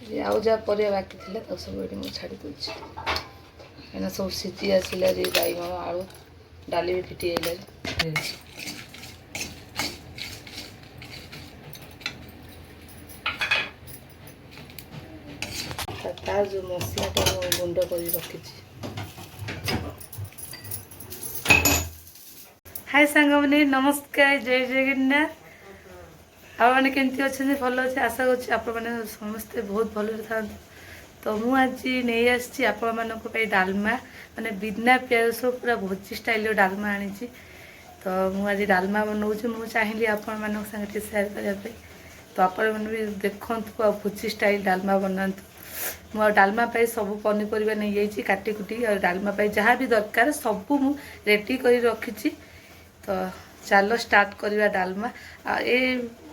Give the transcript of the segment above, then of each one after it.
आउ जहाँ परिया बाकी थिला तो सब ये मुझे छाड़ी दूची कहीं सब सीटी आसला बैगण आलू डाली भी फिटी आइला तार जो मसलाटा गुंड कर रखी। हाय सांग मैंने नमस्कार जय जगन्नाथ आपने केमती अच्छे भल अच्छे आशा करें आपने समस्ते बहुत भल था। तो मुझे नहीं आसी आपण डालमा माने बिना प्याज पूरा भोजी स्टाइल डालमा आनी। तो मुझे डालमा बनाऊँ मुझे चाहिए आपण मान साथ सेयार करने। तो आपण भी देखु आ भोजी स्टाइल डालमा बनातु। मु डालमा सब पनीपरिया नहीं जाइए काटी कुटी और डालमा जहाँ भी दरकार सब मु रेडी कर रखी। तो चलो स्टार्ट करवा डालमा ए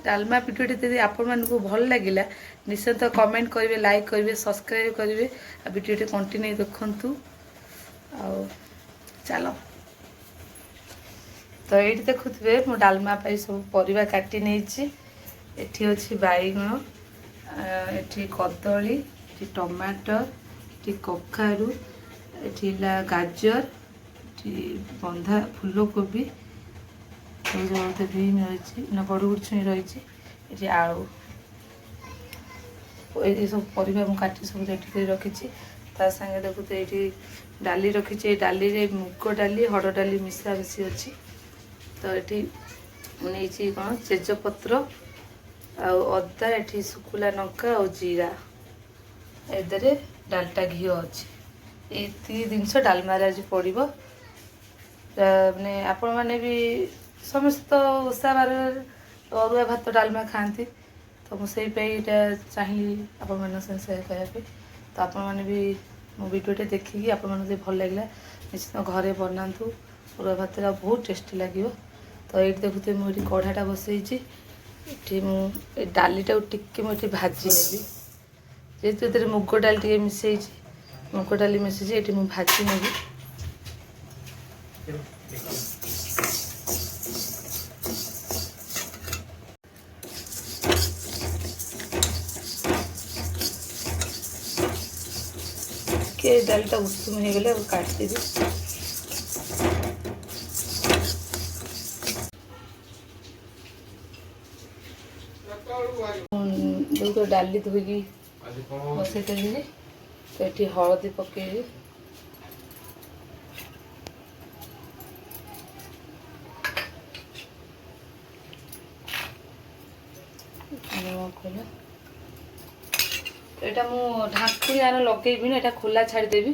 डालमा वीडियो यदि आपण मानक भल लगिला निश्चित तो कमेंट करेंगे लाइक करेंगे सब्सक्राइब करेंगे वीडियो कंटिन्यू देखु। चलो तो ये देखुए मु डालमा सब परिवा काटी नहीं एठी अच्छी बैगण एठी कदली एठी टमाटर एठी कखारू एठी गाजर एठी बंधा फूलकोबी बीन रही ना बड़गुड़ छुई रही ये आलू ये सब परिवा मुझे काटी सब रेडी कर रखी। ता संगे देखते ये डाली रखी डाली रे मुग डाली हड़ डाली मिशा मिशी अच्छी। तो ये नहीं कौन तेजपत्र आदा ये सुखुला लंका और जीरा एदरे डालटा घी अच्छी ये जिनस डालमार आज पड़ो मैंने आपण मैंने भी समस्त ओषा बार अरुआ भात डालमा खाती। तो मुझे चाहिए आपण मान सेयार करने। तो आपण मैंने भी मो वीडियो देखिए आपण मैंने भल लगे निश्चित घरे बनातु अरुआ भात बहुत टेस्टी लगे। तो ये देखते मुझे कढ़ाटा बसई ये डालीटा टिके मुझे भाजी नेबी जेहेतु ये मुग डाल टे मिसई मुग डाली मिसई ये मुझे भाजी नेबी। के डालटा उषुम हो गले काटदेवी जो डाली धोई बसई देली। तो ये हलदी पकईबी यहाँ मु ढाकुरी आन लगेबी ना खोला छाड़देवी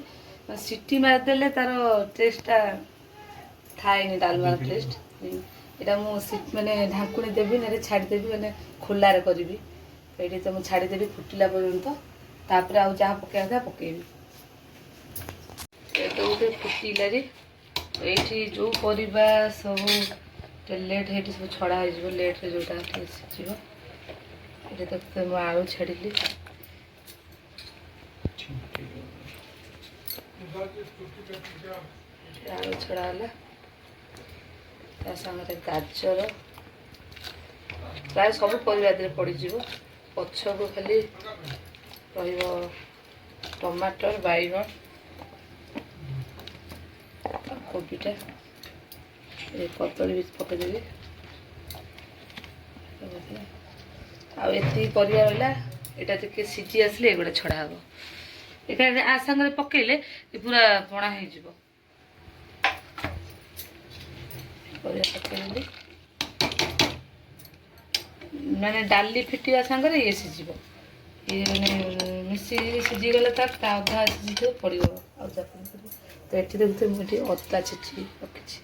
सीटी मारदेले तार टेस्टा थाए डालमार टेस्ट यहाँ मुझे मैंने ढाकुणी देवी ना छाड़देवी मैंने खोलार करी। तो ये तो मुझे छाड़देवी फुटिला पर्यंत तापर आउ जहाँ पकड़ा था पकईबी। तो गोटे फुटिला ये जो परिबा सब लेट है सब छड़ा हो लेट्रे जोटा सीझ ये देखते मुझे आलू छाड़ी आलू छड़ाला सामने गाजर प्राय सब परिवार पड़ज पछ को खाली टमाटर बैगण कोबीटा कदली भी पकईदेवी आती परिया रहा यहाँ टे सीझी आसले एगुड़ा छड़ा हम ये आ सांगे पकईले पूरा पणा हो पकईली मैंने डाली फिटा सांगे ये सीझ ये मैंने मिसी सीझीगले तर अधा सीझी पड़ो आजा। तो ये देखते मुझे अदा छेची रखी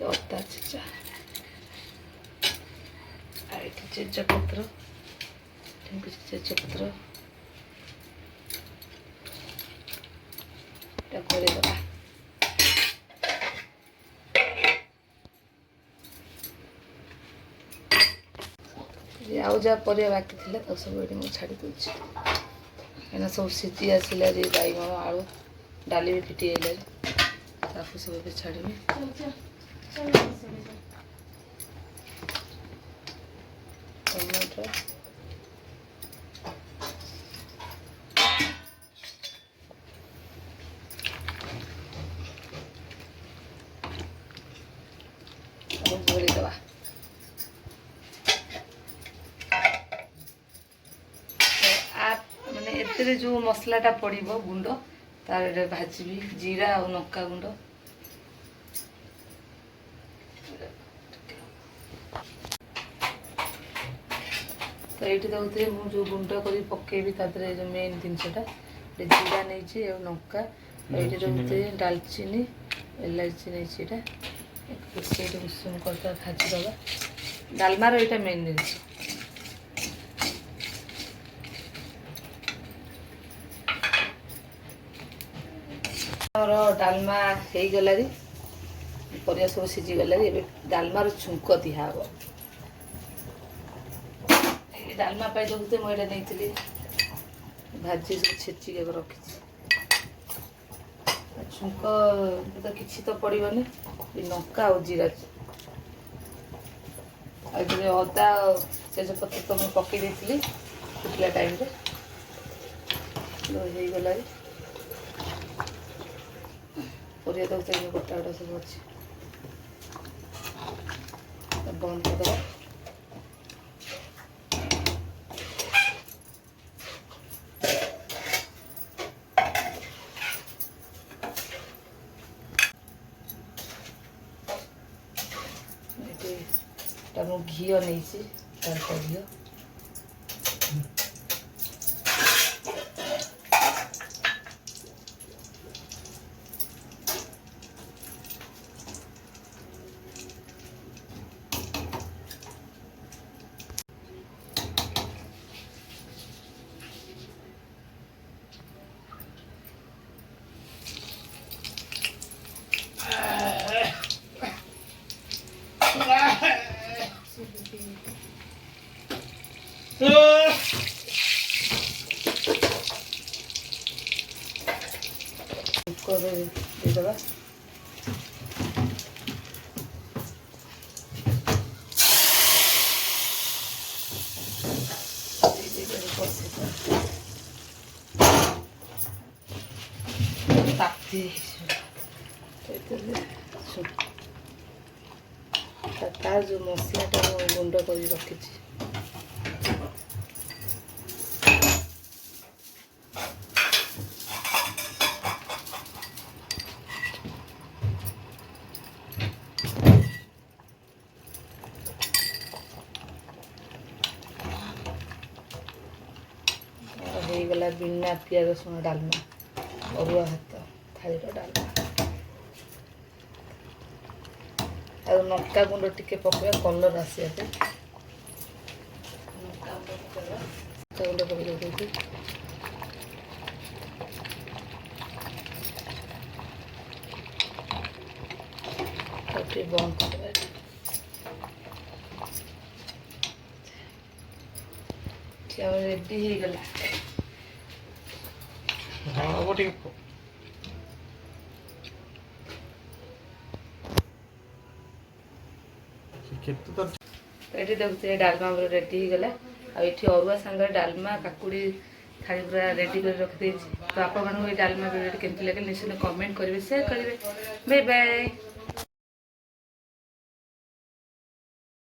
अदा छेचा तेजपत्र तेजपत्र घोड़ेदबा आउ जहाँ परिया बाकी थिला तो सब ये मुझे छाड़ी दूची कहीं सब सीटी आसला बैगण आलू डाली भी फिटी आइला सब छाड़ी टमाटर एते जो मसलाटा पड़ो गुंड तार भाजी जीरा और लंका गुंड तो ये देखते मुझे गुंड कर पकेबी तादरे जो मेन जिनसटा जीरा नहीं लंका ये देखते डालचीनी इलायची नहीं उषुम कर भाजीदबा डालमार यहाँ मेन जिन डालमा हो गलारी परिया सब सीझी गलारी ए डालमार छुंक दिहब डालमा पाई देखते मुझे नहीं भाजी सब छेचिक रखी छुंक तो किसी तो पड़ोनी लंका और जीरा अदा तेजपत्र तो मुझे पकई देती फुटला टाइम हो गला परिया देखते गोटा गोटा सब अच्छे बंद करदे घी नहीं घी देदबा तार जो मसलाटा गुंड कर रखी गला बिना पियाज रसुण डालमा अरुआ भात थाली डालमा और लंका गुंड टिके पकड़ा कलर आसवा लंका गुंड पकड़ बंद कर रेडी हो गला ये देखते डालमा रेडी हो गला आठी अरुआ सांगे डालमा काकुड़ी थाली पूरा रेडी कर रखी तो आप डालमा भिडियो केमती लगे निश्चित कमेंट करेंगे शेयर करेंगे बाय बाय।